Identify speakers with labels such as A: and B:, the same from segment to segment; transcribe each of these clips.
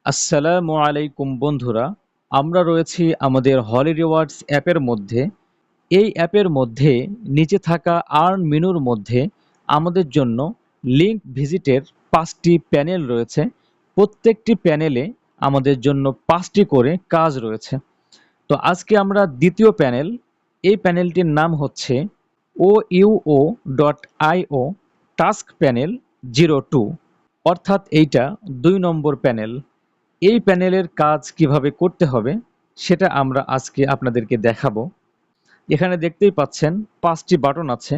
A: আসসালামু আলাইকুম বন্ধুরা, আমরা রয়েছি আমাদের হলি রিওয়ার্ডস অ্যাপের মধ্যে। এই অ্যাপের মধ্যে নিচে থাকা আর্ন মেনুর মধ্যে আমাদের জন্য লিঙ্ক ভিজিটের ৫টি প্যানেল রয়েছে। প্রত্যেকটি প্যানেলে আমাদের জন্য ৫টি করে কাজ রয়েছে। তো আজকে আমরা দ্বিতীয় প্যানেল, এই প্যানেলটির নাম হচ্ছে OUO.io টাস্ক প্যানেল 02, অর্থাৎ এইটা ২ নম্বর প্যানেল। এই প্যানেলের কাজ কিভাবে করতে হবে সেটা আমরা আজকে আপনাদেরকে দেখাবো। এখানে দেখতেই পাচ্ছেন ৫টি বাটন আছে।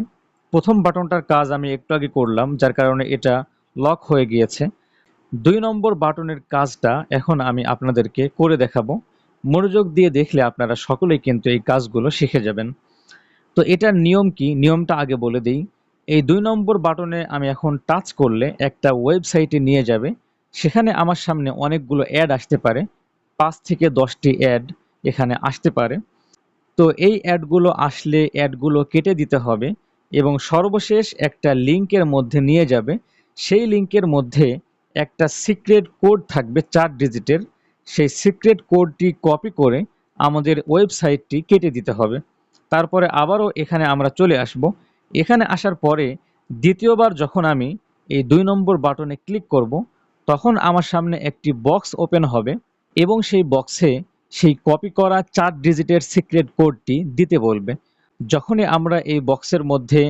A: প্রথম বাটনটার কাজ আমি একটু আগে করলাম, যার কারণে এটা লক হয়ে গিয়েছে। ২ নম্বর বাটনের কাজটা এখন আমি আপনাদেরকে করে দেখাবো। মনোযোগ দিয়ে দেখলে আপনারা সকলেই কিন্তু এই কাজগুলো শিখে যাবেন। তো এটার নিয়ম কি, নিয়মটা আগে বলে দিই। এই ২ নম্বর বাটনে আমি এখন টাচ করলে একটা ওয়েবসাইটে নিয়ে যাবে। সেখানে আমার সামনে অনেকগুলো অ্যাড আসতে পারে, ৫ থেকে ১০টি অ্যাড এখানে আসতে পারে। তো এই অ্যাডগুলো আসলে অ্যাডগুলো কেটে দিতে হবে এবং সর্বশেষ একটা লিঙ্কের মধ্যে নিয়ে যাবে। সেই লিঙ্কের মধ্যে একটা সিক্রেট কোড থাকবে ৪ ডিজিটের। সেই সিক্রেট কোডটি কপি করে আমাদের ওয়েবসাইটটি কেটে দিতে হবে। তারপরে আবারও এখানে আমরা চলে আসব। এখানে আসার পরে দ্বিতীয়বার যখন আমি এই ২ নম্বর বাটনে ক্লিক করব, তখন আমার সামনে একটি বক্স ওপেন হবে এবং সেই বক্সে সেই কপি করা ৪ ডিজিটের সিক্রেট কোডটি দিতে বলবে। যখনই আমরা এই বক্সের মধ্যে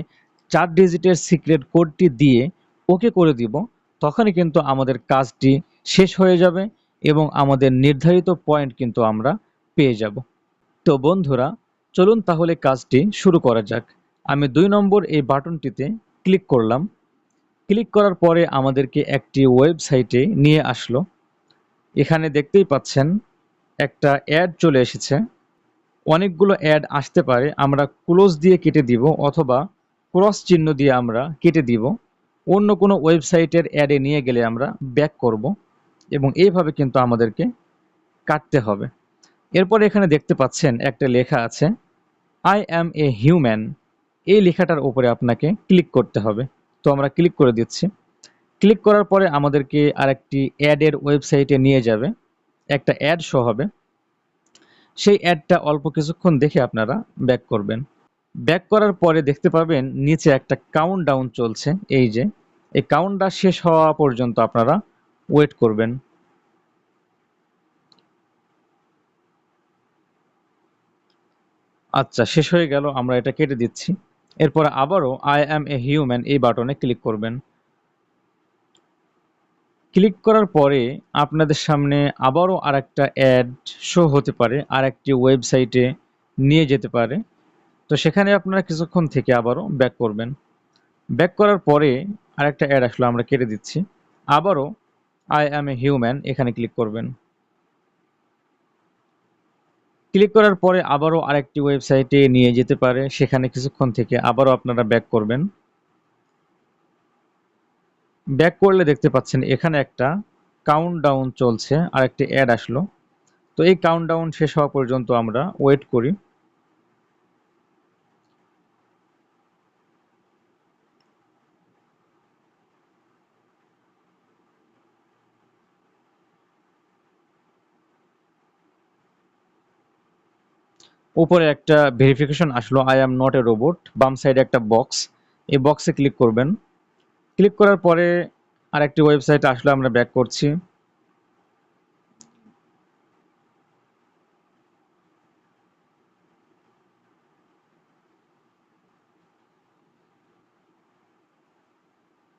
A: ৪ ডিজিটের সিক্রেট কোডটি দিয়ে ওকে করে দিব, তখনই কিন্তু আমাদের কাজটি শেষ হয়ে যাবে এবং আমাদের নির্ধারিত পয়েন্ট কিন্তু আমরা পেয়ে যাব। তো বন্ধুরা, চলুন তাহলে কাজটি শুরু করা যাক। আমি ২ নম্বর এই বাটনটিতে ক্লিক করলাম। ক্লিক করার পরে আমাদেরকে একটি ওয়েবসাইটে নিয়ে আসলো। এখানে দেখতেই পাচ্ছেন একটা অ্যাড চলে এসেছে। অনেকগুলো অ্যাড আসতে পারে, আমরা ক্লোজ দিয়ে কেটে দিব অথবা ক্রস চিহ্ন দিয়ে আমরা কেটে দিব। অন্য কোনো ওয়েবসাইটের অ্যাডে নিয়ে গেলে আমরা ব্যাক করব এবং এইভাবে কিন্তু আমাদেরকে কাটতে হবে। এরপরে এখানে দেখতে পাচ্ছেন একটা লেখা আছে, আই অ্যাম এ হিউম্যান। এই লেখাটার উপরে আপনাকে ক্লিক করতে হবে। তো আমরা ক্লিক করে দিচ্ছি। ক্লিক করার পরে আমাদেরকে আরেকটি অ্যাডের ওয়েবসাইটে নিয়ে যাবে। একটা অ্যাড শো হবে। সেই অ্যাডটা অল্প কিছুক্ষণ দেখে আপনারা ব্যাক করবেন। ব্যাক করার পরে দেখতে পাবেন নিচে একটা কাউন্টডাউন চলছে। এই যে এই কাউন্টডাউন শেষ হওয়া পর্যন্ত আপনারা ওয়েট করবেন। আচ্ছা, শেষ হয়ে গেল, আমরা এটা কেটে দিচ্ছি। এরপর আবারও আই অ্যাম এ হিউম্যান এই বাটনে ক্লিক করবেন। ক্লিক করার পরে আপনাদের সামনে আবারও আরেকটা অ্যাড শো হতে পারে, আরেকটি ওয়েবসাইটে নিয়ে যেতে পারে। তো সেখানে আপনারা কিছুক্ষণ থেকে আবারও ব্যাক করবেন। ব্যাক করার পরে আরেকটা অ্যাড আসলো, আমরা কেটে দিচ্ছি। আবারও আই অ্যাম এ হিউম্যান এখানে ক্লিক করবেন। ক্লিক করার পরে আবারও আরেকটি ওয়েবসাইটে নিয়ে যেতে পারে, সেখানে কিছুক্ষণ থেকে আবারও আপনারা ব্যাক করবেন। ব্যাক করলে দেখতে পাচ্ছেন এখানে একটা কাউন্টডাউন চলছে, আরেকটি অ্যাড আসলো। তো এই কাউন্টডাউন শেষ হওয়া পর্যন্ত আমরা ওয়েট করি। উপরে একটা ভেরিফিকেশন আসলো, I am not a robot. বাম সাইডে একটা বক্স, এই বক্সে ক্লিক করবেন। ক্লিক করার পরে আরেকটি ওয়েবসাইট আসলো, আমরা ব্যাক করছি।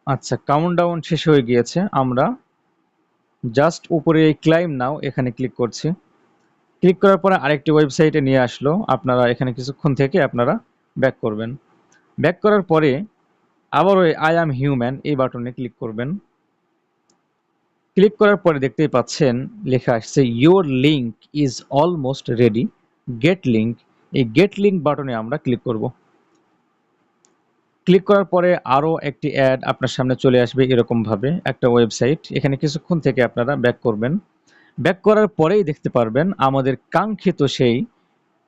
A: আচ্ছা, কাউন্টডাউন শেষ হয়ে গিয়েছে। আমরা জাস্ট উপরে ক্লাইম নাও এখানে ক্লিক করছি। ক্লিক করার পরে আরেকটি ওয়েবসাইটে নিয়ে আসলো, আপনারা এখানে কিছুক্ষণ থেকে আপনারা ব্যাক করবেন। ব্যাক করার পরে আবারও আই অ্যাম হিউম্যান এই বাটনে ক্লিক করবেন। ক্লিক করার পরে দেখতেই পাচ্ছেন লেখা আসছে your link is almost ready, gate link. এই গেট লিঙ্ক বাটনে আমরা ক্লিক করব। ক্লিক করার পরে আরও একটি অ্যাড আপনার সামনে চলে আসবে, এরকমভাবে একটা ওয়েবসাইট। এখানে কিছুক্ষণ থেকে আপনারা ব্যাক করবেন। ব্যাক করার পরেই দেখতে পারবেন আমাদের কাঙ্ক্ষিত সেই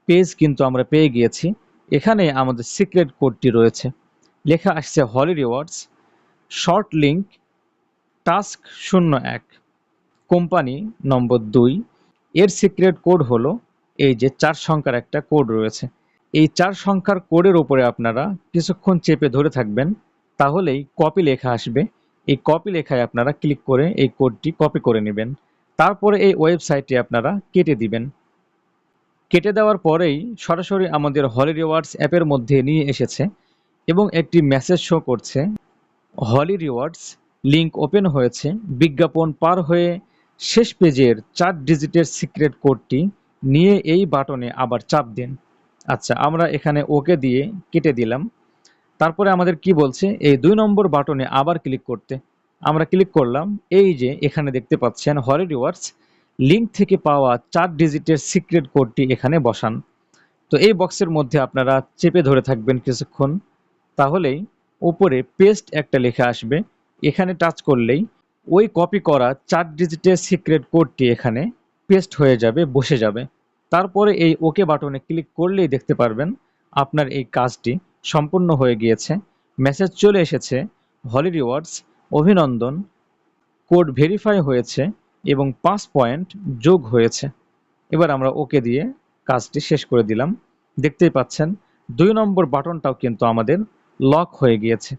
A: পেজ কিন্তু আমরা পেয়ে গিয়েছি। এখানে আমাদের সিক্রেট কোডটি রয়েছে, লেখা আসছে holy rewards short link task 01। Company number 2, এর সিক্রেট কোড হলো এই যে 4 সংখ্যার একটা কোড রয়েছে। এই 4 সংখ্যার কোডের উপরে আপনারা কিছুক্ষণ চেপে ধরে থাকবেন, তাহলেই কপি লেখা আসবে। এই কপি লেখায় আপনারা ক্লিক করে এই কোডটি কপি করে নেবেন। তারপরে এই ওয়েবসাইটে আপনারা কেটে দিবেন। কেটে দেওয়ার পরেই সরাসরি আমাদের হলি রিওয়ার্ডস অ্যাপের মধ্যে নিয়ে এসেছে এবং একটি মেসেজ শো করছে, হলি রিওয়ার্ডস লিংক ওপেন হয়েছে, বিজ্ঞাপন পার হয়ে শেষ পেজের 4 ডিজিটের সিক্রেট কোডটি নিয়ে এই বাটনে আবার চাপ দিন। আচ্ছা, আমরা এখানে ওকে দিয়ে কেটে দিলাম। তারপরে আমাদের কি বলছে, এই 2 নম্বর বাটনে আবার ক্লিক করতে। আমরা ক্লিক করলাম। এই যে এখানে দেখতে পাচ্ছেন হলি রিওয়ার্ডস লিংক থেকে পাওয়া 4 ডিজিটের সিক্রেট কোডটি এখানে বসান। তো এই বক্সের মধ্যে আপনারা চেপে ধরে থাকবেন কিছুক্ষণ, তাহলেই উপরে পেস্ট একটা লেখা আসবে। এখানে টাচ করলেই ওই কপি করা 4 ডিজিটের সিক্রেট কোডটি এখানে পেস্ট হয়ে যাবে, বসে যাবে। তারপরে এই ওকে বাটনে ক্লিক করলেই দেখতে পারবেন আপনার এই কাজটি সম্পূর্ণ হয়ে গিয়েছে। মেসেজ চলে এসেছে, হলি রিওয়ার্ডস অভিনন্দন, কোড ভেরিফাই হয়েছে এবং 5 পয়েন্ট যোগ হয়েছে। এবার আমরা ওকে দিয়ে কাজটি শেষ করে দিলাম। দেখতেই পাচ্ছেন 2 নম্বর বাটনটাও কিন্তু আমাদের লক হয়ে গিয়েছে।